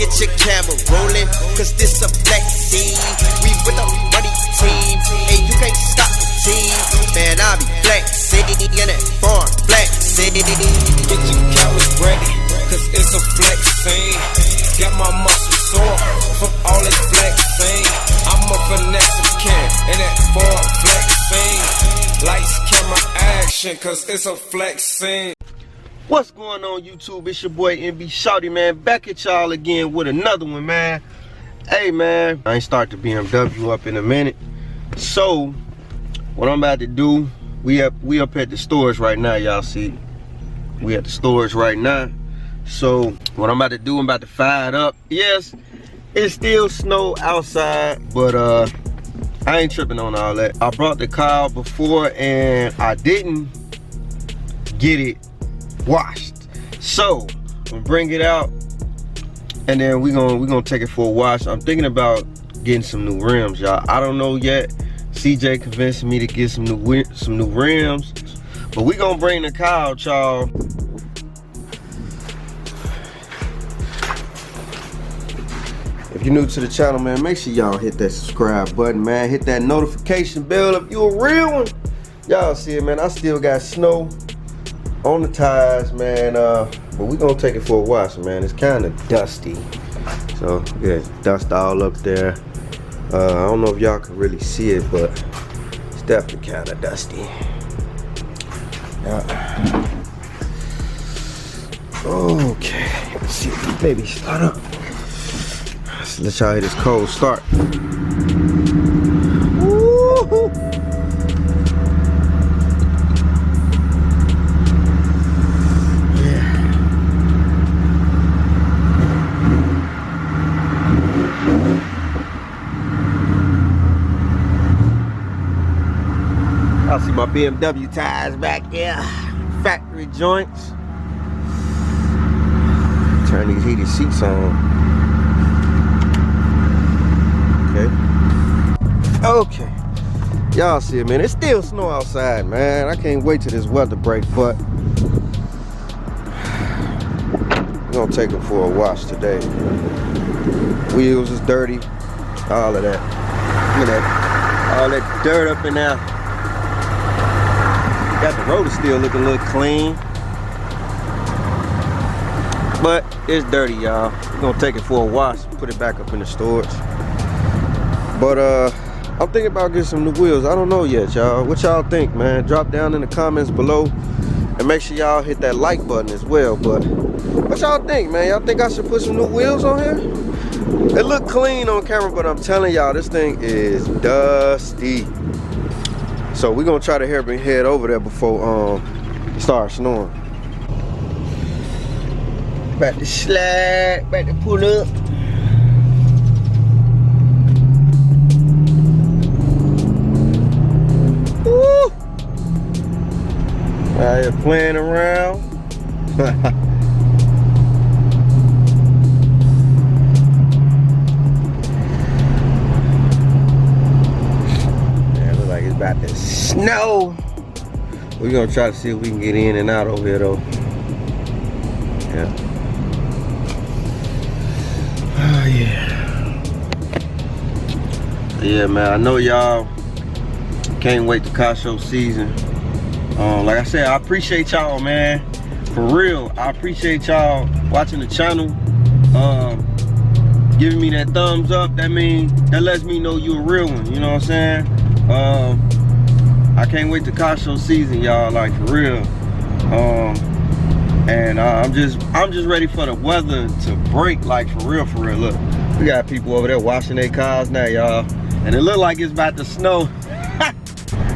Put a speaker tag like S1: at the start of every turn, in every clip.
S1: get your camera rolling, cause this a flex scene. We with the money team, and you can't stop the team. Man, I be flexing in that farm, flexing.
S2: Get your cameras ready, cause it's a flex scene. Got my muscles sore from all this flexing. I'm a finesse can in that farm flexing. Lights, camera, action, cause it's a flex scene.
S3: What's going on, YouTube? It's your boy MB Shawty, man. Back at y'all again with another one, man. Hey, man, I ain't start the BMW up in a minute. So, what I'm about to do, we up at the storage right now, y'all see. We at the storage right now. So, what I'm about to do, I'm about to fire it up. Yes, it's still snow outside, but I ain't tripping on all that. I brought the car out before and I didn't get it washed. So I'm gonna bring it out and then we're gonna take it for a wash. I'm thinking about getting some new rims, y'all. I don't know yet. CJ convinced me to get some new rims, but we gonna bring the car out, y'all. If you're new to the channel, man, make sure y'all hit that subscribe button, man. Hit that notification bell if you a real one. Y'all see it, man. I still got snow on the tires, man, but we gonna take it for a wash, man. It's kind of dusty, so yeah, dust all up there. I don't know if y'all can really see it, but it's definitely kind of dusty. Yeah. Okay, let's see if the baby start up. Let's let y'all hear this cold start. Woo-hoo. I see my BMW tires back there, factory joints. Turn these heated seats on. Okay. Y'all see it, man. It's still snow outside, man. I can't wait till this weather break, but we're gonna take them for a wash today. Wheels is dirty, all of that. Look at that, all that dirt up in there. Got the rotor still looking a little clean, but it's dirty, y'all. We're gonna take it for a wash, put it back up in the storage. But I'm thinking about getting some new wheels. I don't know yet, y'all. What y'all think, man? Drop down in the comments below and make sure y'all hit that like button as well. But what y'all think, man? Y'all think I should put some new wheels on here? It look clean on camera, but I'm telling y'all, this thing is dusty. So we're gonna try to head over there before it starts snowing. Back to slide, back to pull up. Woo! Out here playing around. About to snow. We're gonna try to see if we can get in and out over here though. Yeah. Oh yeah. Yeah, man. I know y'all can't wait to car show season. Like I said, I appreciate y'all, man. For real, I appreciate y'all watching the channel. Giving me that thumbs up. That lets me know you a real one. You know what I'm saying? I can't wait to car show season, y'all, like for real. And I'm just ready for the weather to break, like for real, for real. Look, we got people over there washing their cars now, y'all, and it look like it's about to snow.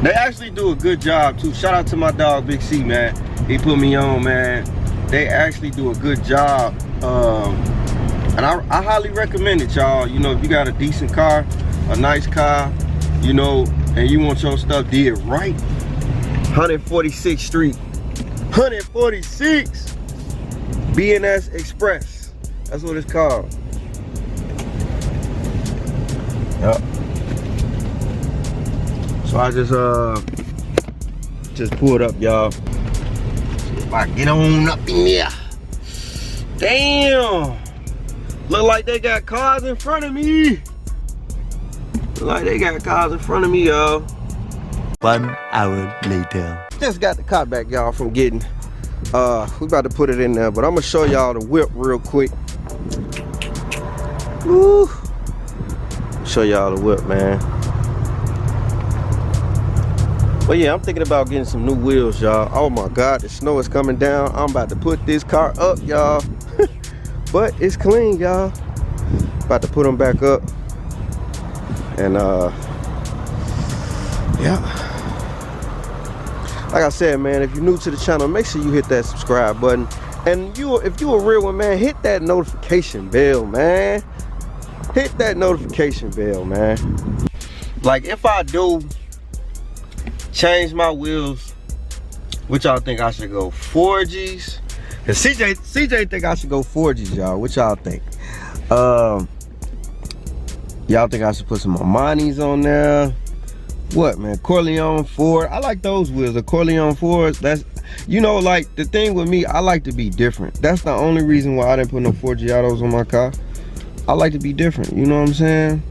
S3: They actually do a good job too. Shout out to my dog Big C, man. He put me on, man. They actually do a good job, and I highly recommend it, y'all. You know, if you got a decent car, a nice car, you know, and you want your stuff did right, 146th Street, 146 B&S Express. That's what it's called. Yep. So I just pulled up, y'all. See if I get on up in there. Damn. Look like they got cars in front of me. Look like they got cars in front of me, y'all.
S4: 1 hour later.
S3: Just got the car back, y'all, from getting. We about to put it in there, but I'm gonna show y'all the whip real quick. Woo. Show y'all the whip, man. But yeah, I'm thinking about getting some new wheels, y'all. Oh my God, the snow is coming down. I'm about to put this car up, y'all. But it's clean, y'all. About to put them back up. And yeah. Like I said, man, if you're new to the channel, make sure you hit that subscribe button. And if you a real one, man, hit that notification bell, man. Hit that notification bell, man. Like, if I do change my wheels, which y'all think I should go 4Gs? Cause CJ think I should go 4Gs, y'all. What y'all think? Y'all think I should put some Armani's on there? What, man? Corleone Ford. I like those wheels. The Corleone Fords. That's, you know, like, the thing with me, I like to be different. That's the only reason why I didn't put no 4Giatos on my car. I like to be different. You know what I'm saying?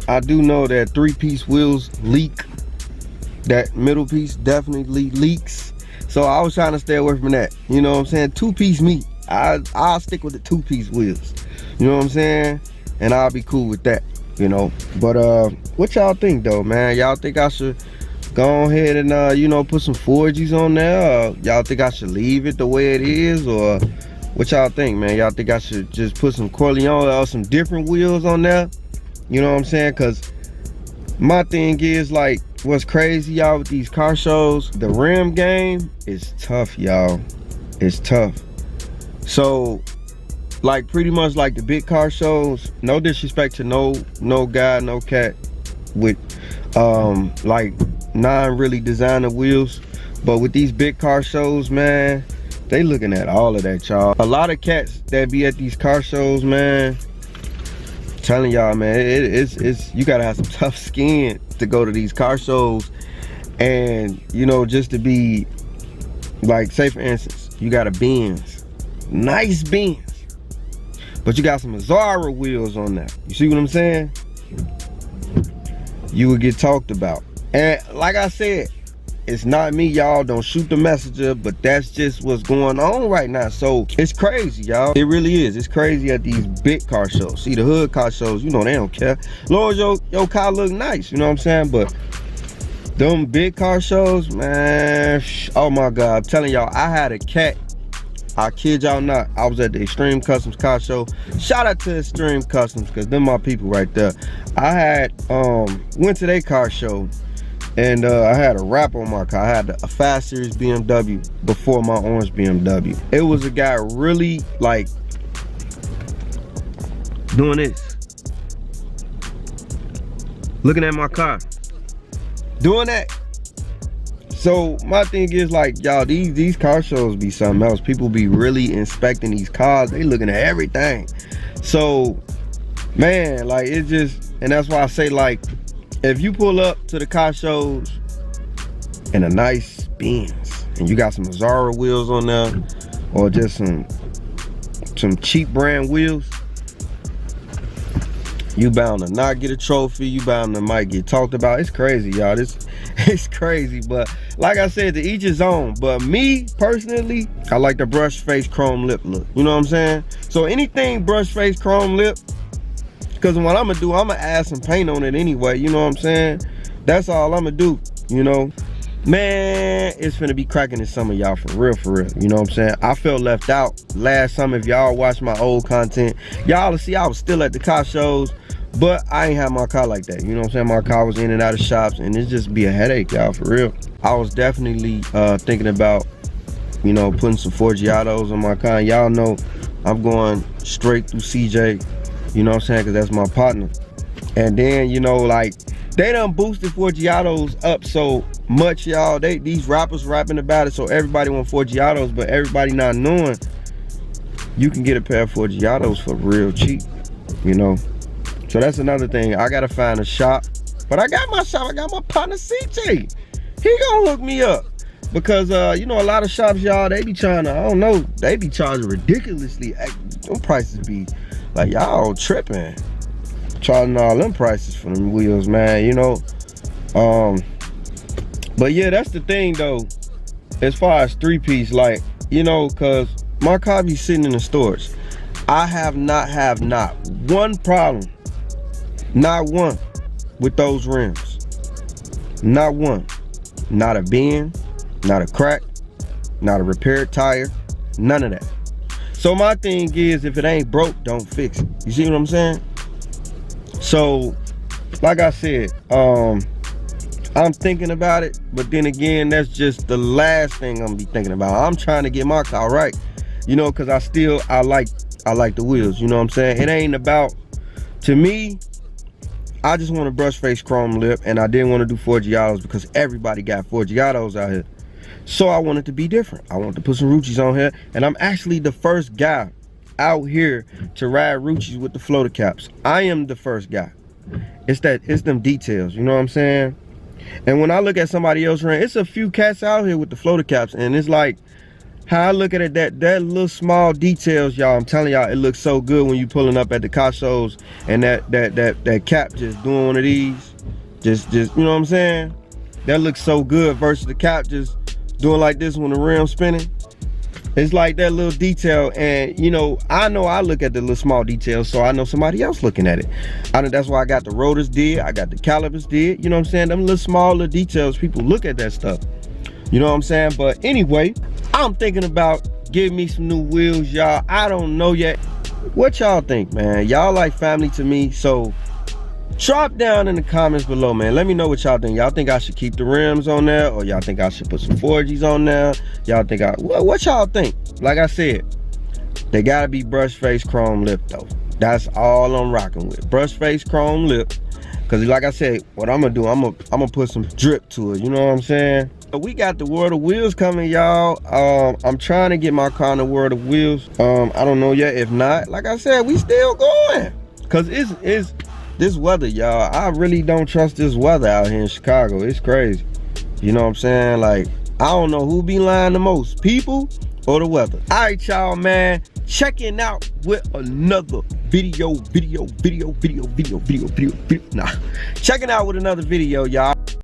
S3: I do know that 3-piece wheels leak. That middle piece definitely leaks. So I was trying to stay away from that. You know what I'm saying? 2-piece meat. I'll stick with the 2-piece wheels. You know what I'm saying? And I'll be cool with that. You know, but what y'all think though, man? Y'all think I should go ahead and you know, put some 4Gs on there, or y'all think I should leave it the way it is, or what y'all think, man? Y'all think I should just put some Corleone or some different wheels on there? You know what I'm saying? Because my thing is, like, what's crazy, y'all, with these car shows, the rim game is tough, y'all. It's tough. So, like, pretty much like the big car shows, no disrespect to no guy, no cat with like non-really designer wheels, but with these big car shows, man, they looking at all of that, y'all. A lot of cats that be at these car shows, man, telling y'all, man, it's you gotta have some tough skin to go to these car shows. And, you know, just to be like, say for instance, you got a Benz, nice Benz, but you got some Mazzara wheels on there. You see what I'm saying? You would get talked about. And like I said, it's not me, y'all. Don't shoot the messenger, but that's just what's going on right now. So it's crazy, y'all. It really is. It's crazy at these big car shows. See, the hood car shows, you know, they don't care. Lord, your car look nice, you know what I'm saying? But them big car shows, man, oh my God. I'm telling y'all, I had a cat. I kid y'all not, I was at the Extreme Customs car show. Shout out to Extreme Customs, because them my people right there. I had went to their car show, and I had a wrap on my car. I had a 5 Series BMW before my orange BMW. It was a guy really, like, doing this, looking at my car, doing that. So my thing is, like, y'all, these car shows be something else. People be really inspecting these cars. They looking at everything. So, man, like, it just, and that's why I say, like, if you pull up to the car shows in a nice Benz and you got some Mazzara wheels on there, or just some cheap brand wheels, you bound to not get a trophy. You bound to might get talked about. It's crazy, y'all. It's crazy, but like I said, to each his own. But me personally, I like the brush face chrome lip look. You know what I'm saying? So anything brush face chrome lip, because what I'm gonna do, I'm gonna add some paint on it anyway. You know what I'm saying? That's all I'm gonna do. You know, man, it's finna be cracking in summer, y'all, for real, for real. You know what I'm saying? I felt left out last summer. If y'all watch my old content, y'all see I was still at the car shows, but I ain't have my car like that. You know what I'm saying? My car was in and out of shops, and it just be a headache, y'all, for real. I was definitely thinking about, you know, putting some 4Giatos on my car. Y'all know I'm going straight through CJ, you know what I'm saying, because that's my partner. And then, you know, like, they done boosted 4Giatos up so much, y'all. These rappers rapping about it, so everybody want 4Giatos, but everybody not knowing you can get a pair of 4Giatos for real cheap, you know. So that's another thing. I gotta find a shop, but I got my shop. I got my partner CJ. He gonna hook me up, because you know, a lot of shops, y'all, they be trying to, I don't know, they be charging ridiculously. Them prices be Like, y'all tripping. Charging all them prices for them wheels, man, you know. But yeah, that's the thing though, as far as 3-piece, like, you know, cause my car be sitting in the storage. I have not one problem, not one, with those rims. Not one. Not a bend, not a crack, not a repaired tire, none of that. So my thing is, if it ain't broke, don't fix it. You see what I'm saying? So, like I said, I'm thinking about it, but then again, that's just the last thing I'm gonna be thinking about. I'm trying to get my car right, you know, cause I like the wheels, you know what I'm saying? It ain't about, to me, I just want a brush face chrome lip, and I didn't want to do Forgiatos because everybody got Forgiatos out here. So I wanted to be different. I wanted to put some Ruchis on here, and I'm actually the first guy out here to ride Ruchis with the floater caps. I am the first guy. It's them details, you know what I'm saying? And when I look at somebody else running, it's a few cats out here with the floater caps, and it's like, how I look at it, that little small details, y'all, I'm telling y'all, it looks so good when you pulling up at the car shows, and that cap just doing one of these, just you know what I'm saying? That looks so good versus the cap just doing like this when the rim's spinning. It's like that little detail, and you know I look at the little small details, so I know somebody else looking at it. That's why I got the rotors did, I got the calipers did, you know what I'm saying? Them little small little details, people look at that stuff. You know what I'm saying? But anyway, I'm thinking about getting me some new wheels, y'all. I don't know yet. What y'all think, man? Y'all like family to me, so drop down in the comments below, man. Let me know what y'all think. Y'all think I should keep the rims on there, or y'all think I should put some 4Gs on there? Y'all think what y'all think? Like I said, they gotta be brush face chrome lip though. That's all I'm rocking with. Brush face chrome lip. Cause like I said, what I'm gonna do, I'm gonna put some drip to it. You know what I'm saying? We got the World of Wheels coming, y'all. I'm trying to get my car in the World of Wheels. I don't know yet. If not, like I said, we still going. Cause it's this weather, y'all. I really don't trust this weather out here in Chicago. It's crazy. You know what I'm saying? Like, I don't know who be lying the most, people or the weather. All right, y'all, man. Checking out with another video. Nah, checking out with another video, y'all.